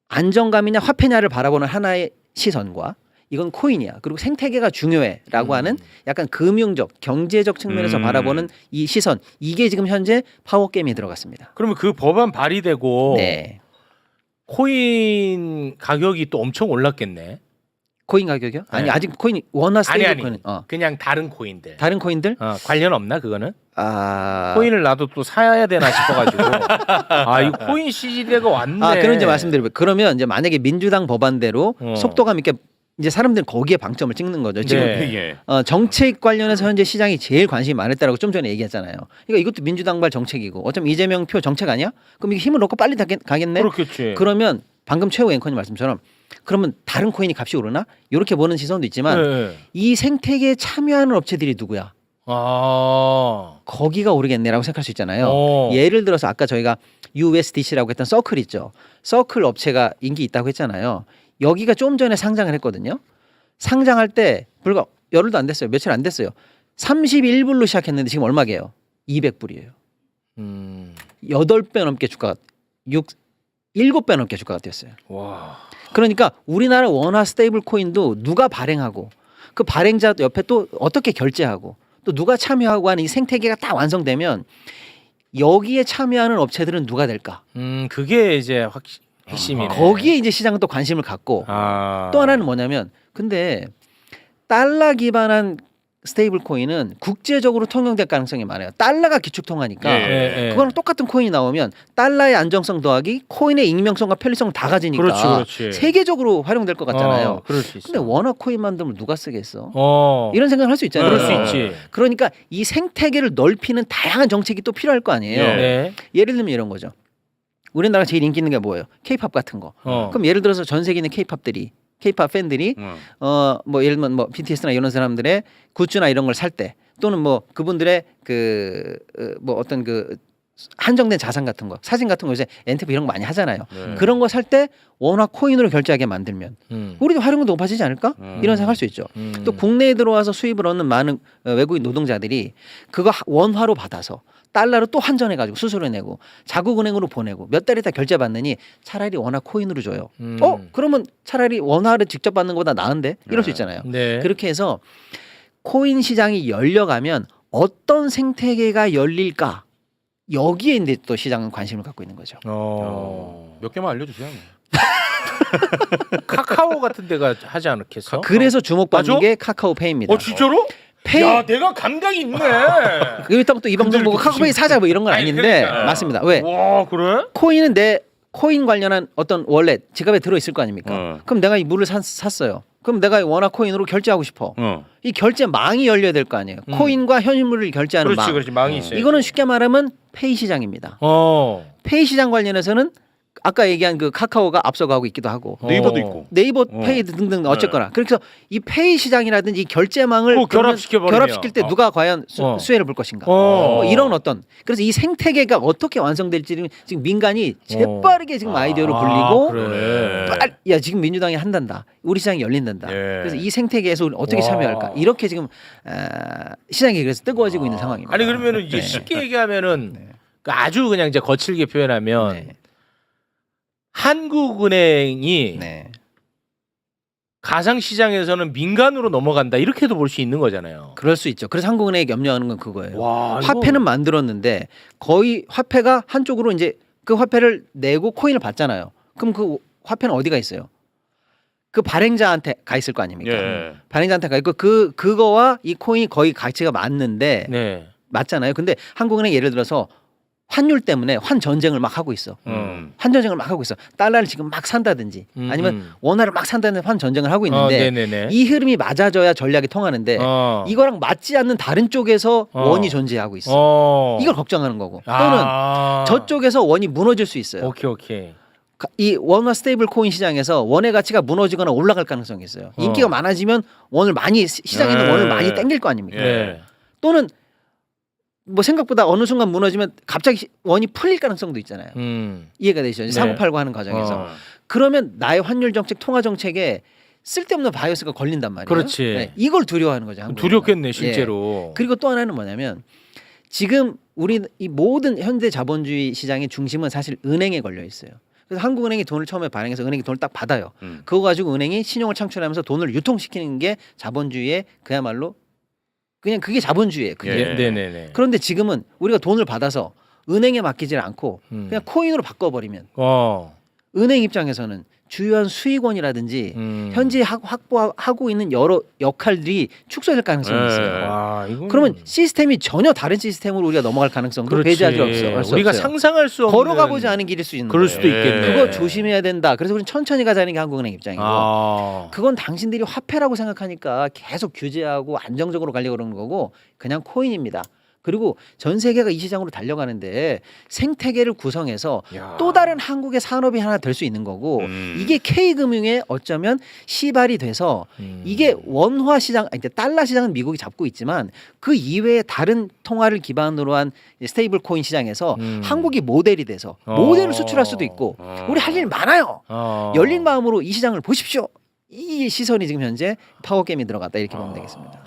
안정감이냐 화폐냐를 바라보는 하나의 시선과 이건 코인이야. 그리고 생태계가 중요해라고 하는 약간 금융적, 경제적 측면에서 바라보는 이 시선. 이게 지금 현재 파워게임에 들어갔습니다. 그러면 그 법안 발의되고 네. 코인 가격이 또 엄청 올랐겠네. 코인 가격이요? 아니 네. 아직 코인 원화 스테이블 코인 그냥 다른 코인들. 다른 코인들? 관련 없나 그거는? 아 코인을 나도 또 사야 되나 싶어가지고 이 코인 시대가 왔네. 그런 이제 말씀드려요. 그러면 이제 만약에 민주당 법안대로 속도감 있게 이제 사람들은 거기에 방점을 찍는 거죠. 지금 네. 정책 관련해서 현재 시장이 제일 관심이 많을 때라고 좀 전에 얘기했잖아요. 그러니까 이것도 민주당발 정책이고 어쩌면 이재명 표 정책 아니야? 그럼 이게 힘을 놓고 빨리 가겠네. 그렇겠지. 그러면 방금 최후 앵커님 말씀처럼 그러면 다른 코인이 값이 오르나? 이렇게 보는 시선도 있지만 이 생태계에 참여하는 업체들이 누구야? 거기가 오르겠네라고 생각할 수 있잖아요. 예를 들어서 아까 저희가 USDC라고 했던 서클 있죠. 서클 업체가 인기 있다고 했잖아요. 여기가 좀 전에 상장을 했거든요. 상장할 때 불과 열흘도 안 됐어요. 며칠 안 됐어요. 31불로 시작했는데 지금 얼마게요? 200불이에요. 8배 넘게 주가가 7배 넘게 주가가 뛰었어요. 와. 그러니까 우리나라 원화 스테이블 코인도 누가 발행하고 그 발행자 옆에 또 어떻게 결제하고 또 누가 참여하고 하는 이 생태계가 딱 완성되면 여기에 참여하는 업체들은 누가 될까? 그게 이제 핵심이네. 거기에 이제 시장은 또 관심을 갖고 또 하나는 뭐냐면 근데 달러 기반한 스테이블 코인은 국제적으로 통용될 가능성이 많아요. 달러가 기축 통화니까 그거랑 똑같은 코인이 나오면 달러의 안정성 더하기 코인의 익명성과 편리성을 다 가지니까 그렇지. 세계적으로 활용될 것 같잖아요. 그럴 수 있어. 근데 원화 코인 만들면 누가 쓰겠어? 이런 생각을 할 수 있잖아요. 그럴 수 있지. 그러니까 이 생태계를 넓히는 다양한 정책이 또 필요할 거 아니에요. 네. 예를 들면 이런 거죠. 우리나라가 제일 인기 있는 게 뭐예요? K-팝 같은 거. 그럼 예를 들어서 전 세계 있는 K-팝 팬들이 뭐 예를 들면 뭐 BTS나 이런 사람들의 굿즈나 이런 걸 살 때 또는 뭐 그분들의 그 뭐 어떤 그 한정된 자산 같은 거, 사진 같은 거 요새 엔티브 이런 거 많이 하잖아요. 그런 거 살 때 원화 코인으로 결제하게 만들면 우리도 활용도 높아지지 않을까? 이런 생각할 수 있죠. 또 국내에 들어와서 수입을 얻는 많은 외국인 노동자들이 그거 원화로 받아서 달러로 또 환전해가지고 수수료 내고 자국은행으로 보내고 몇 달 있다 결제 받느니 차라리 원화 코인으로 줘요. 그러면 차라리 원화를 직접 받는 것보다 나은데? 이럴 수 있잖아요. 네. 그렇게 해서 코인 시장이 열려가면 어떤 생태계가 열릴까? 여기에 이제 또 시장은 관심을 갖고 있는 거죠. 몇 개만 알려주세요. 카카오 같은 데가 하지 않겠어? 그래서 주목받는 맞아? 게 카카오페이입니다. 진짜로? 페이. 야, 내가 감각이 있네. 이따가 또 이 방송 보고 카카오페이 사자 뭐 이런 건 아닌데 그러니까. 맞습니다. 왜? 와, 그래? 코인은 내 코인 관련한 어떤 월렛 지갑에 들어 있을 거 아닙니까? 그럼 내가 이 물을 샀어요. 그럼 내가 원화 코인으로 결제하고 싶어. 이 결제망이 열려야 될 거 아니에요. 코인과 현물을 결제하는 그렇지, 망. 그렇지. 망이 있어요. 이거는 쉽게 말하면 페이 시장입니다. 페이 시장 관련해서는 아까 얘기한 그 카카오가 앞서가고 있기도 하고 네이버도 있고. 네이버 페이 등등 어쨌거나 그래서 이 페이 시장이라든지 이 결제망을 꼭 결합시켜버리면. 결합시킬 때 누가 과연 수혜를 볼 것인가 뭐 이런 어떤 그래서 이 생태계가 어떻게 완성될지 지금 민간이 재빠르게 지금 아이디어를 굴리고 그래. 야 지금 민주당이 한단다 우리 시장이 열린단다 그래서 이 생태계에서 우리 어떻게 참여할까 이렇게 지금 시장이 그래서 뜨거워지고 있는 상황입니다. 아니 그러면은 이제 쉽게 얘기하면은 그 아주 그냥 이제 거칠게 표현하면 네. 한국은행이 네. 가상 시장에서는 민간으로 넘어간다 이렇게도 볼 수 있는 거잖아요. 그럴 수 있죠. 그래서 한국은행이 염려하는 건 그거예요. 와, 화폐는 만들었는데 거의 화폐가 한쪽으로 이제 그 화폐를 내고 코인을 받잖아요. 그럼 그 화폐는 어디가 있어요? 그 발행자한테 가 있을 거 아닙니까? 예. 발행자한테 가 있고 그거와 이 코인이 거의 가치가 맞는데 네. 맞잖아요. 근데 한국은행 예를 들어서 환율 때문에 환 전쟁을 막 하고 있어. 환 전쟁을 막 하고 있어. 달러를 지금 막 산다든지 아니면 원화를 막 산다는 환 전쟁을 하고 있는데 네네네. 이 흐름이 맞아져야 전략이 통하는데 이거랑 맞지 않는 다른 쪽에서 원이 존재하고 있어. 이걸 걱정하는 거고 또는 저쪽에서 원이 무너질 수 있어요. 오케이. 이 원화 스테이블 코인 시장에서 원의 가치가 무너지거나 올라갈 가능성이 있어요. 인기가 많아지면 원을 많이 시장에 있는 원을 많이 땡길 거 아닙니까? 네. 또는 뭐 생각보다 어느 순간 무너지면 갑자기 원이 풀릴 가능성도 있잖아요. 이해가 되시죠? 네. 사고 팔고 하는 과정에서. 그러면 나의 환율 정책, 통화 정책에 쓸데없는 바이어스가 걸린단 말이에요. 그렇지. 네, 이걸 두려워하는 거죠. 한국은. 두렵겠네 실제로. 예. 그리고 또 하나는 뭐냐면 지금 우리 이 모든 현대 자본주의 시장의 중심은 사실 은행에 걸려 있어요. 그래서 한국은행이 돈을 처음에 발행해서 은행이 돈을 딱 받아요. 그거 가지고 은행이 신용을 창출하면서 돈을 유통시키는 게 자본주의의 그야말로 그냥 그게 자본주의예요. 그게. 네네네. 그런데 지금은 우리가 돈을 받아서 은행에 맡기질 않고 그냥 코인으로 바꿔버리면 은행 입장에서는 주요한 수익원이라든지 현재 확보하고 있는 여러 역할들이 축소될 가능성이 있어요. 그러면 시스템이 전혀 다른 시스템으로 우리가 넘어갈 가능성도 배제할 수 없어요. 우리가 상상할 수 없는 걸어가 보지 않은 길일 수 있는 그럴 거예요. 수도 있겠네. 그거 조심해야 된다. 그래서 우리는 천천히 가자는 게 한국은행 입장이고 그건 당신들이 화폐라고 생각하니까 계속 규제하고 안정적으로 가려고 그러는 거고 그냥 코인입니다. 그리고 전 세계가 이 시장으로 달려가는데 생태계를 구성해서 또 다른 한국의 산업이 하나 될 수 있는 거고 이게 K금융에 어쩌면 시발이 돼서 이게 원화 시장, 아니 달러 시장은 미국이 잡고 있지만 그 이외에 다른 통화를 기반으로 한 스테이블 코인 시장에서 한국이 모델이 돼서 모델을 수출할 수도 있고 우리 할 일 많아요. 열린 마음으로 이 시장을 보십시오. 이 시선이 지금 현재 파워게임이 들어갔다 이렇게 보면 되겠습니다.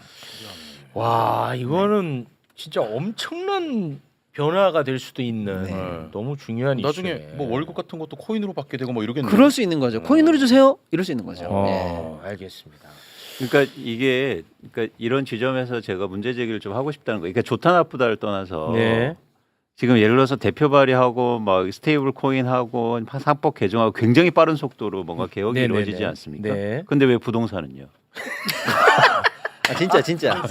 와 이거는 진짜 엄청난 변화가 될 수도 있는 너무 중요한 나중에 이슈네. 뭐 월급 같은 것도 코인으로 받게 되고 뭐 이러겠네요. 그럴 수 있는 거죠. 코인으로 주세요. 이럴 수 있는 거죠. 알겠습니다. 그러니까 이게 이런 지점에서 제가 문제 제기를 좀 하고 싶다는 거. 그러니까 좋다 나쁘다를 떠나서 네. 지금 예를 들어서 대표 발의하고 막 스테이블 코인하고 상법 개정하고 굉장히 빠른 속도로 뭔가 개혁이 네네네. 이루어지지 않습니까? 네. 근데 왜 부동산은요? 진짜.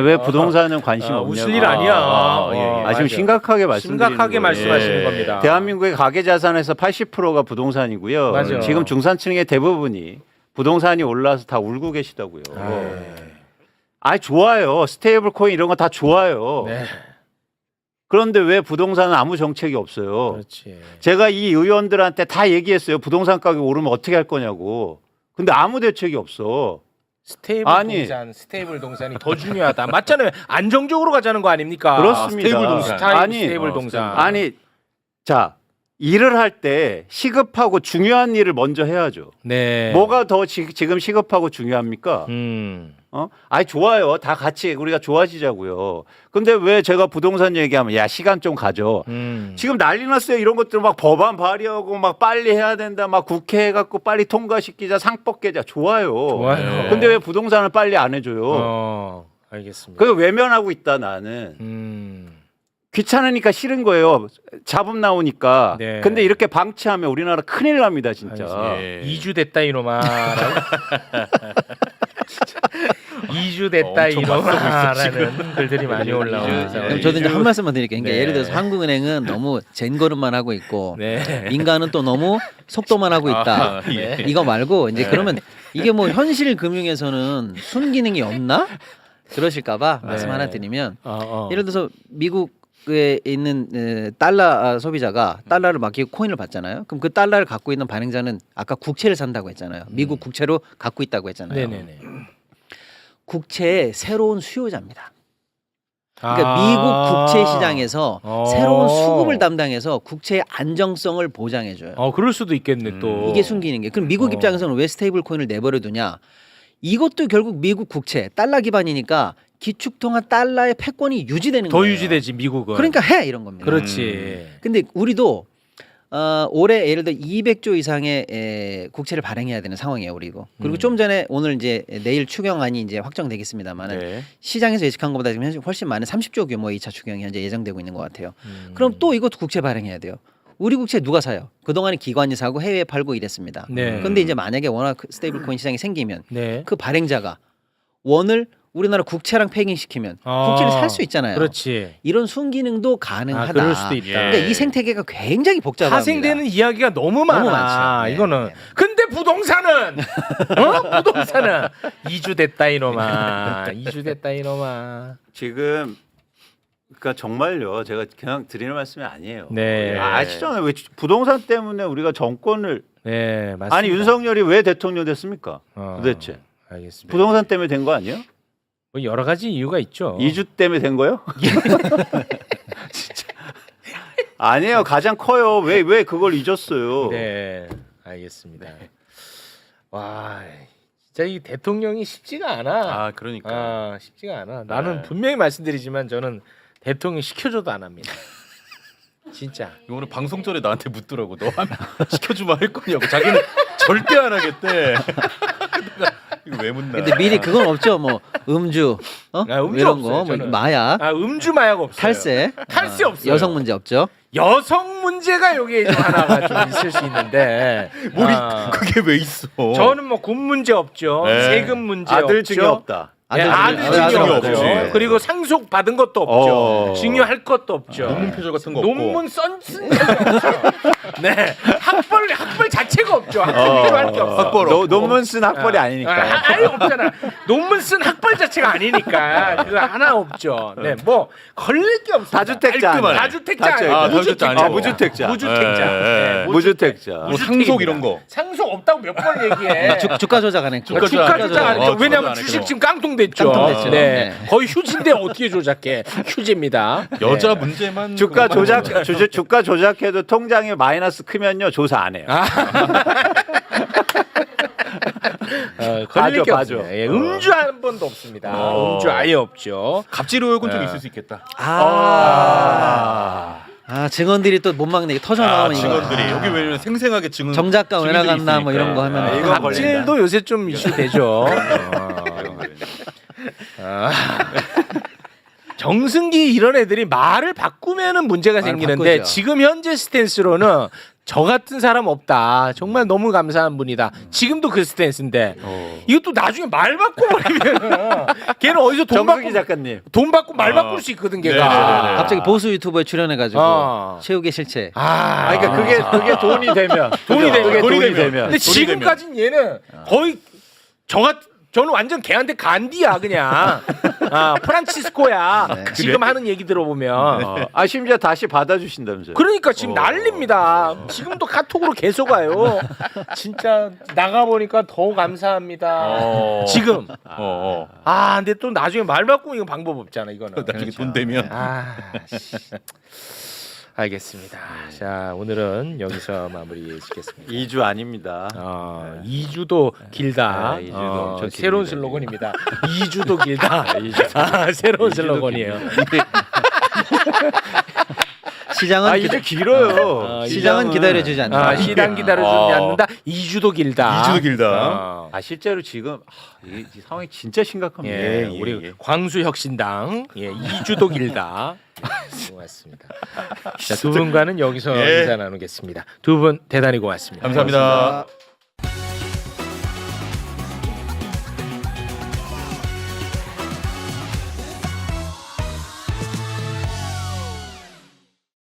왜 부동산은 관심 없냐고. 웃을 일 아니야. 지금 심각하게 말씀드리는 심각하게 거예요. 말씀하시는 겁니다. 대한민국의 가계 자산에서 80%가 부동산이고요. 맞아요. 지금 중산층의 대부분이 부동산이 올라서 다 울고 계시다고요. 좋아요. 스테이블 코인 이런 거 다 좋아요. 네. 그런데 왜 부동산은 아무 정책이 없어요? 그렇지. 제가 이 의원들한테 다 얘기했어요. 부동산 가격 오르면 어떻게 할 거냐고. 근데 아무 대책이 없어. 스테이블 동산이 더 중요하다. 맞잖아요. 안정적으로 가자는 거 아닙니까? 그렇습니다. 스테이블 동산. 스테이블 동산. 아니 자 일을 할 때 시급하고 중요한 일을 먼저 해야죠. 네. 뭐가 더 지금 시급하고 중요합니까? 아니 좋아요. 다 같이 우리가 좋아지자고요. 근데 왜 제가 부동산 얘기하면 야 시간 좀 가져. 지금 난리 났어요. 이런 것들 막 법안 발의하고 막 빨리 해야 된다. 막 국회 해갖고 빨리 통과시키자. 상법 개자. 좋아요. 좋아요. 근데 왜 부동산을 빨리 안 해줘요? 알겠습니다. 그거 외면하고 있다 나는. 귀찮으니까 싫은 거예요. 잡음 나오니까. 네. 근데 이렇게 방치하면 우리나라 큰일 납니다, 진짜. 예. 2주 됐다 이놈아. 2주 됐다 엄청 이놈아라는 글들이 많이 올라와요. 그럼 저도 이제 한 말씀만 드릴게요. 그러니까 네. 예를 들어서 한국은행은 너무 젠걸음만 하고 있고 네. 민간은 또 너무 속도만 하고 있다. 아, 예. 이거 말고 이제 그러면 이게 뭐 현실 금융에서는 순기능이 없나? 그러실까봐 말씀 하나 드리면 예를 들어서 미국에 있는 달러 소비자가 달러를 맡기고 코인을 받잖아요. 그럼 그 달러를 갖고 있는 발행자는 아까 국채를 산다고 했잖아요. 미국 국채로 갖고 있다고 했잖아요. 네네네. 국채의 새로운 수요자입니다. 그러니까 미국 국채 시장에서 새로운 수급을 담당해서 국채의 안정성을 보장해줘요. 그럴 수도 있겠네 또. 이게 숨기는 게. 그럼 미국 입장에서는 왜 스테이블 코인을 내버려 두냐? 이것도 결국 미국 국채, 달러 기반이니까 기축통화 달러의 패권이 유지되는 더 거예요. 유지되지 미국은. 그러니까 해 이런 겁니다. 그렇지. 근데 우리도 올해 예를 들어 200조 이상의 국채를 발행해야 되는 상황이에요, 우리고. 그리고 좀 전에 오늘 이제 내일 추경안이 이제 확정되겠습니다만은 네. 시장에서 예측한 것보다 지금 훨씬 많은 30조 규모의 2차 추경이 현재 예정되고 있는 것 같아요. 그럼 또 이것도 국채 발행해야 돼요. 우리 국채 누가 사요? 그동안에 기관이 사고 해외에 팔고 이랬습니다. 네. 근데 이제 만약에 워낙 스테이블 코인 시장이 생기면 네. 그 발행자가 원을 우리나라 국채랑 패깅시키면 국채를 살 수 있잖아요. 그렇지. 이런 순기능도 가능하다. 그럴 수도 있다. 그러니까 이 생태계가 굉장히 복잡합니다. 파생되는 이야기가 너무 많아. 너무 많죠. 네, 이거는. 네. 근데 부동산은 부동산은 2주 됐다 이놈아. 2주 됐다 이놈아. 지금 그러니까 정말요. 제가 그냥 드리는 말씀이 아니에요. 네. 아시잖아요. 왜 부동산 때문에 우리가 정권을 네, 맞습니다. 아니 윤석열이 왜 대통령 됐습니까? 도대체 알겠습니다. 부동산 때문에 된 거 아니에요? 뭐 여러 가지 이유가 있죠. 2주 때문에 된 거요? 진짜 아니에요. 가장 커요. 왜 그걸 잊었어요? 네, 알겠습니다. 와, 진짜 이 대통령이 쉽지가 않아. 아, 그러니까. 쉽지가 않아. 나는 네. 분명히 말씀드리지만 저는 대통령 시켜줘도 안 합니다. 진짜. 오늘 방송 전에 나한테 묻더라고. 너 하면 시켜주면 할 거냐고. 자기는 절대 안 하겠대. 이거 왜 묻나? 근데 미리 그건 없죠. 뭐 음주, 음주 이런 없어요, 거, 뭐 저는. 마약, 음주 마약 없어요. 탈세, 탈세 없어요. 여성 문제 없죠. 여성 문제가 여기에 좀 하나가 좀 있을 수 있는데. 그게 왜 있어? 저는 뭐 군 문제 없죠. 네. 세금 문제 아들 없죠. 증여 없다. 아들 아들 증여 증여 없죠. 없지. 그리고 상속 받은 것도 없죠. 증여할 것도 없죠. 논문 표절 같은 거 없고. 논문 쓴 적이 없죠. 네, 학벌 자체가 없죠. 학벌로 할 게 없어. 학벌 없고. 논문 쓴 학벌이 아니니까. 아예 없잖아. 논문 쓴 학벌 자체가 아니니까 그거 하나 없죠. 네, 뭐 걸릴 게 없어. 다주택자 깔끔하네. 다주택자 다주택자. 아니고 다주택자 아니고. 무주택자. 무주택자. 네, 무주택자. 뭐 상속 이런 거. 상속 없다고 몇 번 얘기해. 주가 조작 안 했고. 주가 조작 안 했죠. 어, 왜냐면 주가 주식 안 지금 깡통됐죠. 깡통됐죠. 네. 네. 거의 휴지인데 어떻게 조작해? 휴지입니다. 여자 문제만 주가 그거 조작 하는 거잖아. 주가 조작해도 통장에 마이너스 크면요 조사 안 해요. 걸릴 게 맞아. 없어요. 예, 음주 한 번도 없습니다. 음주 아예 없죠. 갑질 의혹은 좀 있을 수 있겠다. 증언들이 또 못 막네. 터져 나오면 이거. 증언들이 여기 왜 생생하게 증언 정작가 왜 증인들이 나갔나 뭐 이런 거 있으니까. 하면 이거 갑질도 요새 좀 이슈 되죠. 정승기 이런 애들이 말을 바꾸면은 문제가 말을 생기는데 바꾸죠. 지금 현재 스탠스로는 저 같은 사람 없다. 정말 너무 감사한 분이다. 지금도 그 스탠스인데 이것도 나중에 말 바꿔버리면 걔는 어디서 돈 정석기 받고 작가님. 돈 받고 말 바꿀 수 있거든 걔가. 네네네. 갑자기 보수 유튜버에 출연해가지고 최욱의 실체. 그러니까 그게 돈이 되면 돈이 되면 그게 돈이 돈이 되면. 되면. 근데 지금까지는 얘는 거의 저 같은 저는 완전 걔한테 간디야 그냥. 프란치스코야. 네. 지금 하는 얘기 들어보면. 네. 심지어 다시 받아주신다면서요. 그러니까 지금 난립니다. 지금도 카톡으로 계속 와요. 진짜 나가 보니까 더 감사합니다. 지금. 근데 또 나중에 말 바꾸면 이거 방법 없잖아 이거는. 나중에 돈 되면 씨. 알겠습니다. 자 오늘은 여기서 마무리 짓겠습니다. 2주 아닙니다. 2주도 길다. 네, 2주도 엄청 새로운 길다. 슬로건입니다. 2주도 길다. 새로운 슬로건이에요. 시장은 이제 길어요. 시장은 기다려주지 않는다. 시장 기다려주지 않는다. 2주도 길다. 2주도 길다. 실제로 지금 이 상황이 진짜 심각합니다. 예, 우리 광수혁신당 2주도 길다. 고맙습니다. 자, 두 분과는 여기서 인사 나누겠습니다. 두 분 대단히 고맙습니다. 감사합니다.